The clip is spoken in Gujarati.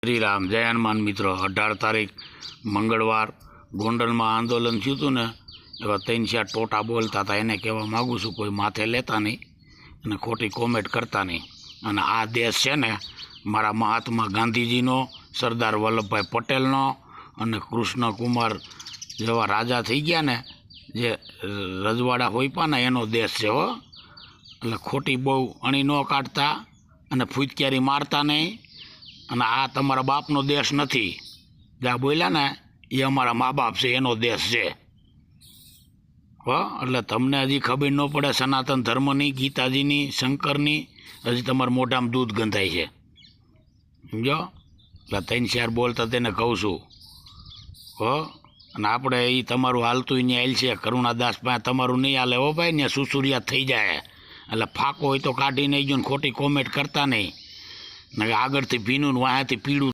શ્રીરામ જય હનુમાન મિત્રો 18 તારીખ મંગળવાર ગોંડલમાં આંદોલન થયું હતું ને એવા 3-4 ટોટા બોલતા હતા. એને કહેવા માગું છું કોઈ માથે લેતા નહીં અને ખોટી કોમેન્ટ કરતા નહીં. અને આ દેશ છે ને મારા મહાત્મા ગાંધીજીનો, સરદાર વલ્લભભાઈ પટેલનો અને કૃષ્ણકુમાર જેવા રાજા થઈ ગયા ને જે રજવાડા હોઈપા ને એનો દેશ છે હો. એટલે ખોટી બહુ અણી ન કાઢતા અને ફૂટક્યારી મારતા નહીં. અને આ તમારા બાપનો દેશ નથી. જ્યાં બોલ્યા ને એ અમારા મા બાપ છે, એનો દેશ છે હો. એટલે તમને હજી ખબર ન પડે સનાતન ધર્મની, ગીતાજીની, શંકરની, હજી તમારા મોઢામાં દૂધ ગંધાય છે, સમજો. એટલે 3-4 બોલતા તેને કહું છું હો. અને આપણે એ તમારું હાલતું ત્યાં હાલ છે કરુણાદાસ પાસે, તમારું નહીં હાલે હો ભાઈ. ને સુસુરિયા થઈ જાય એટલે ફાકો હોય તો કાઢી નહીં ગયો ને ખોટી કોમેન્ટ કરતા નહીં. આગળથી ભીનું વાયાથી પીળું